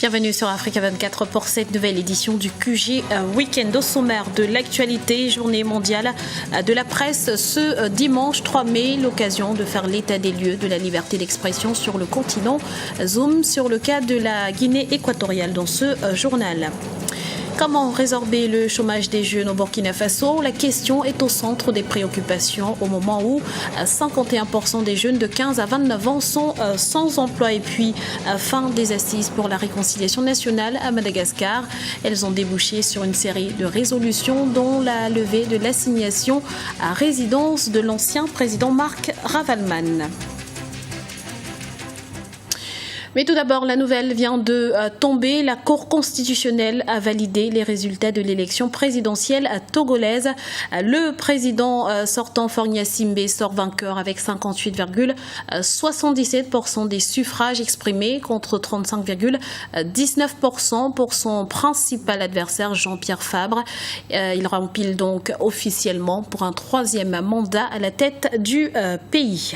Bienvenue sur Africa 24 pour cette nouvelle édition du QG Week-end. Au sommaire de l'actualité, journée mondiale de la presse ce dimanche 3 mai, l'occasion de faire l'état des lieux de la liberté d'expression sur le continent. Zoom sur le cas de la Guinée équatoriale dans ce journal. Comment résorber le chômage des jeunes au Burkina Faso? La question est au centre des préoccupations au moment où 51% des jeunes de 15 à 29 ans sont sans emploi. Et puis, fin des assises pour la réconciliation nationale à Madagascar. Elles ont débouché sur une série de résolutions dont la levée de l'assignation à résidence de l'ancien président Marc Ravalman. Mais tout d'abord, la nouvelle vient de tomber. La Cour constitutionnelle a validé les résultats de l'élection présidentielle togolaise. Le président sortant, Faure Gnassingbé, sort vainqueur avec 58,77% des suffrages exprimés contre 35,19% pour son principal adversaire, Jean-Pierre Fabre. Il rempile donc officiellement pour un troisième mandat à la tête du pays.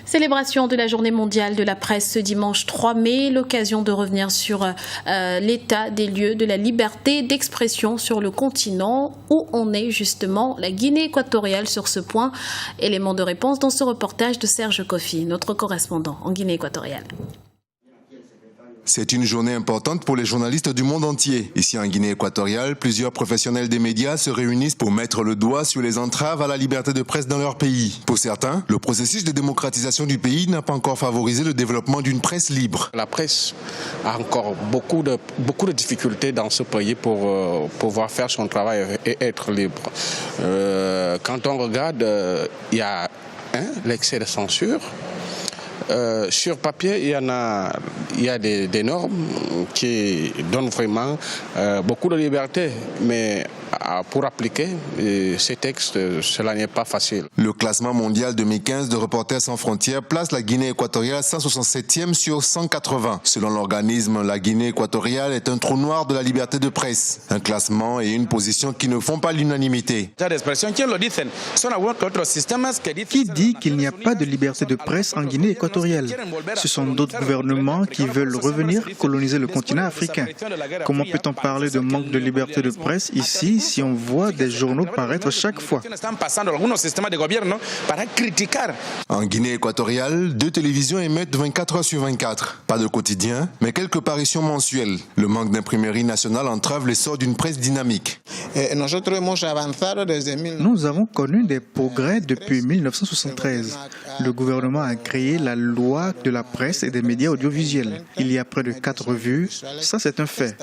Célébration de la journée mondiale de la presse ce dimanche 3 mai, l'occasion de revenir sur l'état des lieux de la liberté d'expression sur le continent où on est justement la Guinée équatoriale sur ce point. Élément de réponse dans ce reportage de Serge Kofi, notre correspondant en Guinée équatoriale. C'est une journée importante pour les journalistes du monde entier. Ici en Guinée équatoriale, plusieurs professionnels des médias se réunissent pour mettre le doigt sur les entraves à la liberté de presse dans leur pays. Pour certains, le processus de démocratisation du pays n'a pas encore favorisé le développement d'une presse libre. La presse a encore beaucoup de difficultés dans ce pays pour pouvoir faire son travail et être libre. Quand on regarde, il y a l'excès de censure. Sur papier, il y a des normes qui donnent vraiment beaucoup de liberté, mais pour appliquer ces textes, cela n'est pas facile. Le classement mondial 2015 de Reporters sans frontières place la Guinée équatoriale 167e sur 180. Selon l'organisme, la Guinée équatoriale est un trou noir de la liberté de presse. Un classement et une position qui ne font pas l'unanimité. Qui dit qu'il n'y a pas de liberté de presse en Guinée équatoriale? Ce sont d'autres gouvernements qui veulent revenir coloniser le continent africain. Comment peut-on parler de manque de liberté de presse ici si on voit des journaux paraître chaque fois? En Guinée équatoriale, 2 télévisions émettent 24 heures sur 24. Pas de quotidien, mais quelques parutions mensuelles. Le manque d'imprimerie nationale entrave l'essor d'une presse dynamique. Nous avons connu des progrès depuis 1973. Le gouvernement a créé la loi de la presse et des médias audiovisuels. Il y a près de 4 revues, ça c'est un fait.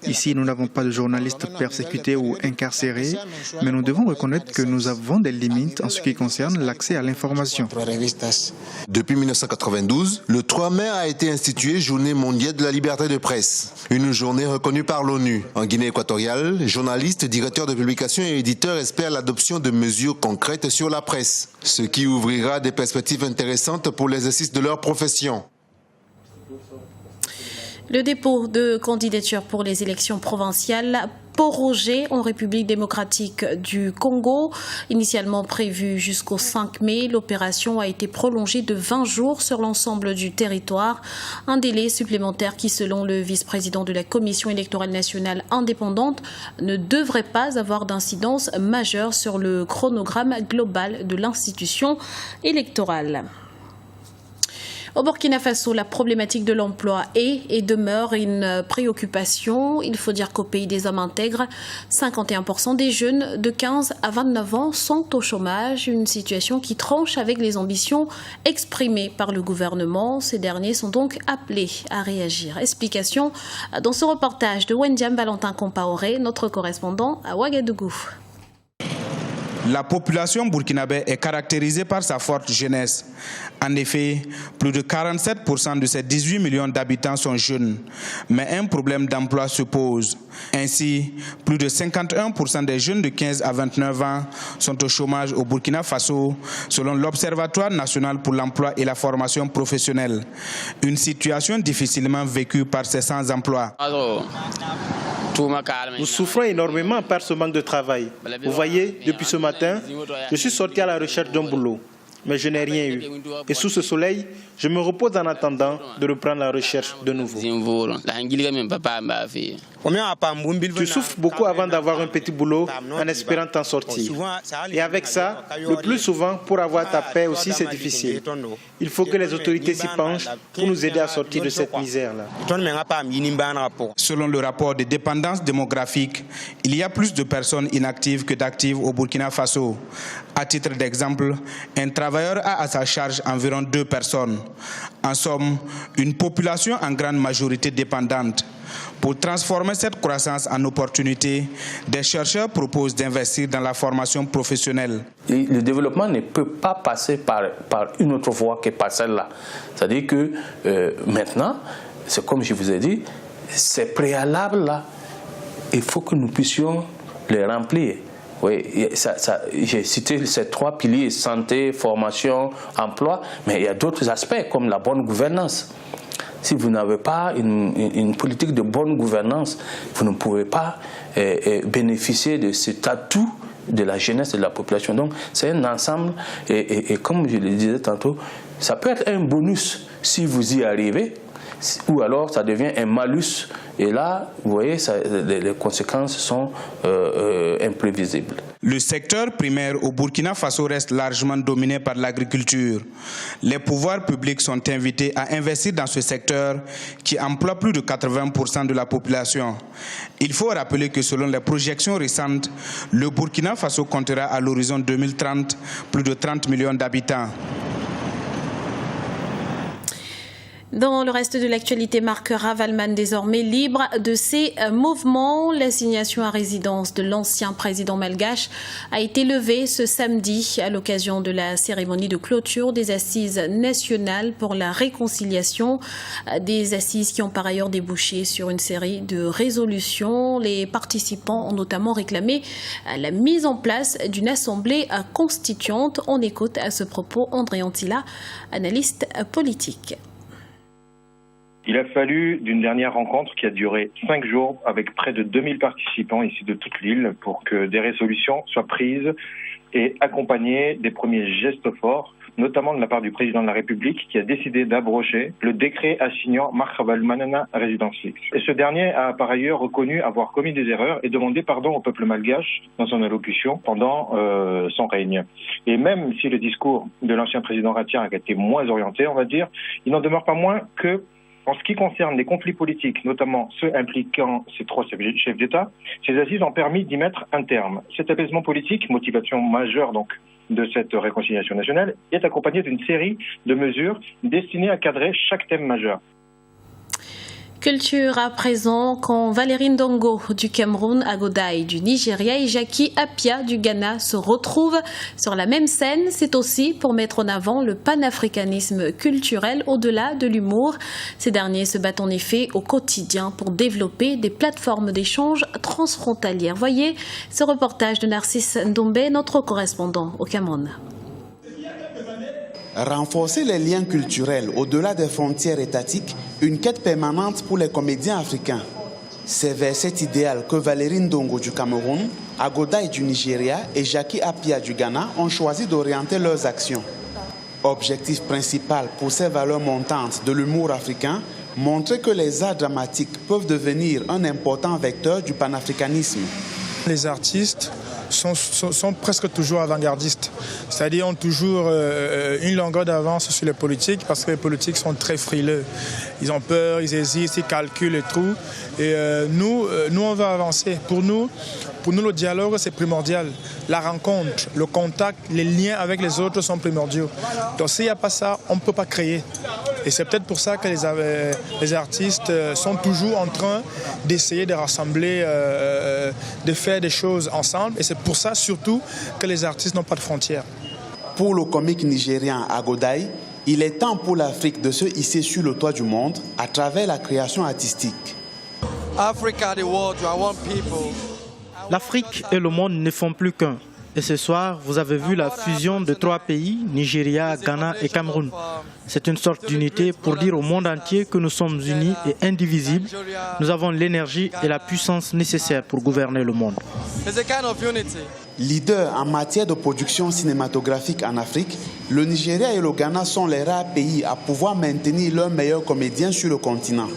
Ici, nous n'avons pas de journalistes persécutés ou incarcérés, mais nous devons reconnaître que nous avons des limites en ce qui concerne l'accès à l'information. Depuis 1992, le 3 mai a été institué Journée mondiale de la liberté de presse. Une journée reconnue par l'ONU. En Guinée équatoriale, journalistes, directeurs de publications et éditeurs espèrent l'adoption de mesures concrètes sur la presse, ce qui ouvrira des perspectives intéressantes pour l'exercice de leur profession. Le dépôt de candidature pour les élections provinciales prorogé en République démocratique du Congo. Initialement prévue jusqu'au 5 mai, l'opération a été prolongée de 20 jours sur l'ensemble du territoire. Un délai supplémentaire qui, selon le vice-président de la Commission électorale nationale indépendante, ne devrait pas avoir d'incidence majeure sur le chronogramme global de l'institution électorale. Au Burkina Faso, la problématique de l'emploi est et demeure une préoccupation. Il faut dire qu'au pays des hommes intègres, 51% des jeunes de 15 à 29 ans sont au chômage, une situation qui tranche avec les ambitions exprimées par le gouvernement. Ces derniers sont donc appelés à réagir. Explication dans ce reportage de Wendiam Valentin Compaoré, notre correspondant à Ouagadougou. La population burkinabé est caractérisée par sa forte jeunesse. En effet, plus de 47% de ses 18 millions d'habitants sont jeunes. Mais un problème d'emploi se pose. Ainsi, plus de 51% des jeunes de 15 à 29 ans sont au chômage au Burkina Faso, selon l'Observatoire national pour l'emploi et la formation professionnelle. Une situation difficilement vécue par ces sans-emploi. Nous souffrons énormément par ce manque de travail. Vous voyez, depuis ce matin, je suis sorti à la recherche d'un boulot. mais je n'ai rien eu. Et sous ce soleil, je me repose en attendant de reprendre la recherche de nouveau. Tu souffres beaucoup avant d'avoir un petit boulot en espérant t'en sortir. Et avec ça, le plus souvent, pour avoir ta paix aussi, c'est difficile. Il faut que les autorités s'y penchent pour nous aider à sortir de cette misère-là. Selon le rapport de dépendance démographique, il y a plus de personnes inactives que d'actives au Burkina Faso. À titre d'exemple, un travailleur a à sa charge environ 2 personnes. En somme, une population en grande majorité dépendante. Pour transformer cette croissance en opportunité, des chercheurs proposent d'investir dans la formation professionnelle. Le développement ne peut pas passer par une autre voie que par celle-là. C'est-à-dire que maintenant, c'est comme je vous ai dit, ces préalables-là, il faut que nous puissions les remplir. Oui, j'ai cité ces 3 piliers, santé, formation, emploi, mais il y a d'autres aspects comme la bonne gouvernance. Si vous n'avez pas une politique de bonne gouvernance, vous ne pouvez pas bénéficier de cet atout de la jeunesse et de la population. Donc c'est un ensemble et comme je le disais tantôt, ça peut être un bonus si vous y arrivez, ou alors ça devient un malus. Et là, vous voyez, les conséquences sont imprévisibles. Le secteur primaire au Burkina Faso reste largement dominé par l'agriculture. Les pouvoirs publics sont invités à investir dans ce secteur qui emploie plus de 80% de la population. Il faut rappeler que selon les projections récentes, le Burkina Faso comptera à l'horizon 2030 plus de 30 millions d'habitants. Dans le reste de l'actualité, Marc Ravalman, désormais libre de ses mouvements. L'assignation à résidence de l'ancien président malgache a été levée ce samedi à l'occasion de la cérémonie de clôture des assises nationales pour la réconciliation. Des assises qui ont par ailleurs débouché sur une série de résolutions. Les participants ont notamment réclamé la mise en place d'une assemblée constituante. On écoute à ce propos André Antilla, analyste politique. Il a fallu d'une dernière rencontre qui a duré 5 jours avec près de 2000 participants ici de toute l'île pour que des résolutions soient prises et accompagnées des premiers gestes forts, notamment de la part du président de la République qui a décidé d'abroger le décret assignant Marc Ravalman à résidence fixe. Et ce dernier a par ailleurs reconnu avoir commis des erreurs et demandé pardon au peuple malgache dans son allocution pendant son règne. Et même si le discours de l'ancien président Ratia a été moins orienté, on va dire, il n'en demeure pas moins que en ce qui concerne les conflits politiques, notamment ceux impliquant ces 3 chefs d'État, ces assises ont permis d'y mettre un terme. Cet apaisement politique, motivation majeure donc de cette réconciliation nationale, est accompagné d'une série de mesures destinées à cadrer chaque thème majeur. Culture à présent, quand Valérie Ndongo du Cameroun, Agodai du Nigeria et Jackie Appiah du Ghana se retrouvent sur la même scène, c'est aussi pour mettre en avant le panafricanisme culturel au-delà de l'humour. Ces derniers se battent en effet au quotidien pour développer des plateformes d'échange transfrontalières. Voyez ce reportage de Narcisse Ndombe, notre correspondant au Cameroun. Renforcer les liens culturels au-delà des frontières étatiques, une quête permanente pour les comédiens africains. C'est vers cet idéal que Valérie Ndongo du Cameroun, Agodai du Nigeria et Jackie Appiah du Ghana ont choisi d'orienter leurs actions. Objectif principal pour ces valeurs montantes de l'humour africain, montrer que les arts dramatiques peuvent devenir un important vecteur du panafricanisme. Les artistes sont presque toujours avant-gardistes, c'est-à-dire ont toujours une longueur d'avance sur les politiques parce que les politiques sont très frileux. Ils ont peur, ils hésitent, ils calculent et tout. Et nous, on va avancer. Pour nous, le dialogue, c'est primordial. La rencontre, le contact, les liens avec les autres sont primordiaux. Donc s'il n'y a pas ça, on ne peut pas créer. Et c'est peut-être pour ça que les artistes sont toujours en train d'essayer de rassembler, de faire des choses ensemble. Et c'est pour ça surtout que les artistes n'ont pas de frontières. Pour le comique nigérien Agodai, il est temps pour l'Afrique de se hisser sur le toit du monde à travers la création artistique. L'Afrique et le monde ne font plus qu'un. Et ce soir, vous avez vu la fusion de 3 pays, Nigeria, Ghana et Cameroun. C'est une sorte d'unité pour dire au monde entier que nous sommes unis et indivisibles. Nous avons l'énergie et la puissance nécessaires pour gouverner le monde. Leader en matière de production cinématographique en Afrique, Le Nigeria et le Ghana sont les rares pays à pouvoir maintenir leurs meilleurs comédiens sur le continent.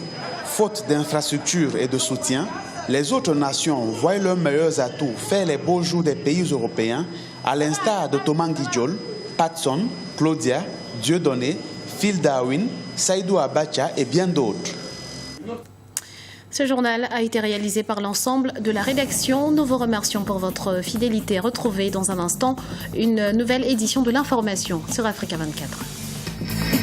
Faute d'infrastructures et de soutien, les autres nations voient leurs meilleurs atouts faire les beaux jours des pays européens, à l'instar de Thomas Guidjol, Patson, Claudia, Dieudonné, Phil Darwin, Saïdou Abacha et bien d'autres. Ce journal a été réalisé par l'ensemble de la rédaction. Nous vous remercions pour votre fidélité. Retrouvez dans un instant une nouvelle édition de l'information sur Africa 24.